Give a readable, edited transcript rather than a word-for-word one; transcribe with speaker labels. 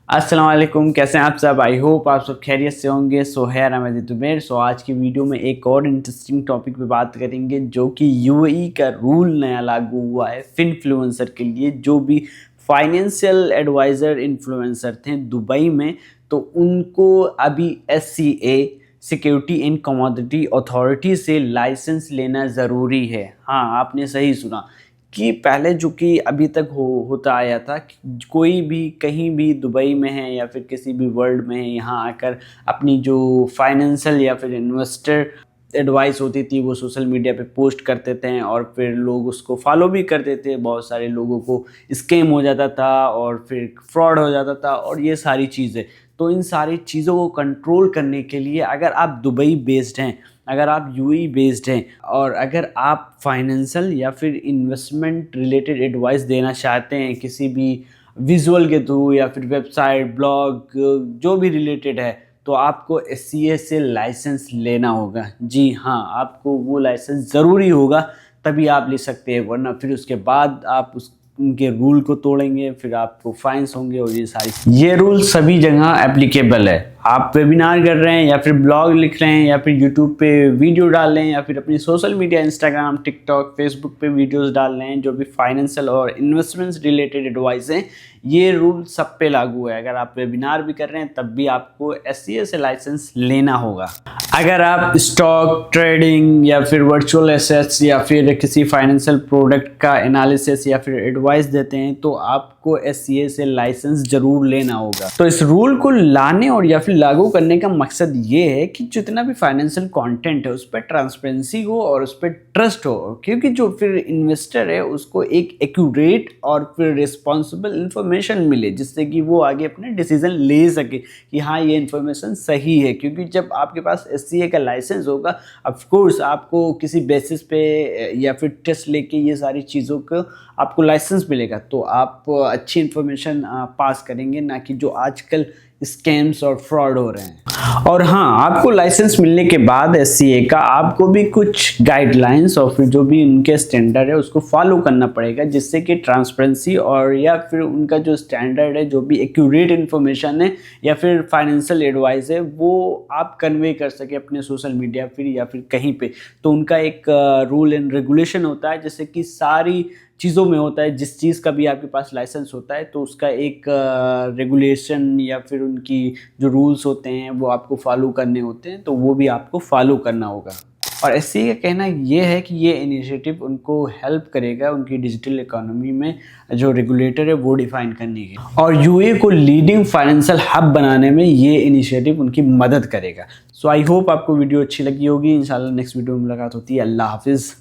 Speaker 1: अस्सलाम वालेकुम, कैसे हैं आप सब। आई होप आप सब खैरियत से होंगे। आज की वीडियो में एक और इंटरेस्टिंग टॉपिक पे बात करेंगे जो कि यूएई का रूल नया लागू हुआ है फिनफ्लुएंसर के लिए। जो भी फाइनेंशियल एडवाइज़र इन्फ्लुएंसर थे दुबई में, तो उनको अभी SCA security and commodity authority से लाइसेंस लेना ज़रूरी है। हाँ, आपने सही सुना कि पहले जो कि अभी तक होता आया था कि कोई भी कहीं भी दुबई में है या फिर किसी भी वर्ल्ड में है, यहाँ आकर अपनी जो फाइनेंशियल या फिर इन्वेस्टर एडवाइस होती थी वो सोशल मीडिया पे पोस्ट करते थे और फिर लोग उसको फॉलो भी करते थे। बहुत सारे लोगों को स्कैम हो जाता था और फिर फ्रॉड हो जाता था और ये सारी चीज़ें। तो इन सारी चीज़ों को कंट्रोल करने के लिए अगर आप दुबई बेस्ड हैं, अगर आप यूएई बेस्ड हैं और अगर आप फाइनेंशियल या फिर इन्वेस्टमेंट रिलेटेड एडवाइस देना चाहते हैं किसी भी विजुअल के थ्रू या फिर वेबसाइट ब्लॉग जो भी रिलेटेड है, तो आपको एससीए से लाइसेंस लेना होगा। जी हाँ, आपको वो लाइसेंस ज़रूरी होगा, तभी आप ले सकते हैं, वरना फिर उसके बाद आप उनके रूल को तोड़ेंगे फिर आपको फाइन्स होंगे। और ये रूल सभी जगह एप्लीकेबल है। आप वेबिनार कर रहे हैं या फिर ब्लॉग लिख रहे हैं या फिर यूट्यूब पे वीडियो डाल रहे हैं या फिर अपनी social media Instagram TikTok Facebook पे वीडियोस डाल रहे हैं, जो भी फाइनेंशियल और इन्वेस्टमेंट्स रिलेटेड एडवाइस हैं, ये रूल सब पे लागू है। अगर आप वेबिनार भी कर रहे हैं तब भी आपको एससीए से लाइसेंस लेना होगा। अगर आप स्टॉक ट्रेडिंग या फिर वर्चुअल एसेट्स या फिर किसी फाइनेंशियल प्रोडक्ट का एनालिसिस या फिर एडवाइस देते हैं तो आपको एससीए से लाइसेंस जरूर लेना होगा। तो इस रूल को लाने और या फिर लागू करने का मकसद ये है कि जितना भी फाइनेंशियल कंटेंट है उस पर ट्रांसपेरेंसी हो और उस पर ट्रस्ट हो, क्योंकि जो फिर इन्वेस्टर है उसको एक एक्यूरेट और फिर रिस्पॉन्सिबल इंफॉर्मेशन मिले जिससे कि वो आगे अपने डिसीजन ले सके कि हाँ ये इन्फॉर्मेशन सही है। क्योंकि जब आपके पास एससीए का लाइसेंस होगा, ऑफ कोर्स आपको किसी बेसिस पे या फिर टेस्ट लेके ये सारी चीज़ों को आपको लाइसेंस मिलेगा, तो आप अच्छी इन्फॉर्मेशन पास करेंगे, ना कि जो आजकल स्कैम्स और फ्रॉड हो रहे हैं। और हाँ, आपको लाइसेंस मिलने के बाद एससीए का आपको भी कुछ गाइडलाइंस और फिर जो भी उनके स्टैंडर्ड है उसको फॉलो करना पड़ेगा, जिससे कि ट्रांसपेरेंसी और या फिर उनका जो स्टैंडर्ड है, जो भी एक्यूरेट इन्फॉर्मेशन है या फिर फाइनेंशियल एडवाइस है, वो आप कन्वे कर सके अपने सोशल मीडिया फिर या फिर कहीं पे। तो उनका एक रूल एंड रेगुलेशन होता है, जैसे कि सारी चीज़ों में होता है। जिस चीज़ का भी आपके पास लाइसेंस होता है तो उसका एक रेगुलेशन या फिर उनकी जो रूल्स होते हैं वो आपको फॉलो करने होते हैं, तो वो भी आपको फॉलो करना होगा। और एससीए का कहना ये है कि ये इनिशिएटिव उनको हेल्प करेगा उनकी डिजिटल इकोनॉमी में जो रेगुलेटर है वो डिफाइन करने की, और यूए को लीडिंग फाइनेंशियल हब बनाने में ये इनिशिएटिव उनकी मदद करेगा। सो आई होप आपको वीडियो अच्छी लगी होगी। इंशाल्लाह नेक्स्ट वीडियो में मुलाकात होती है। अल्लाह हाफिज़।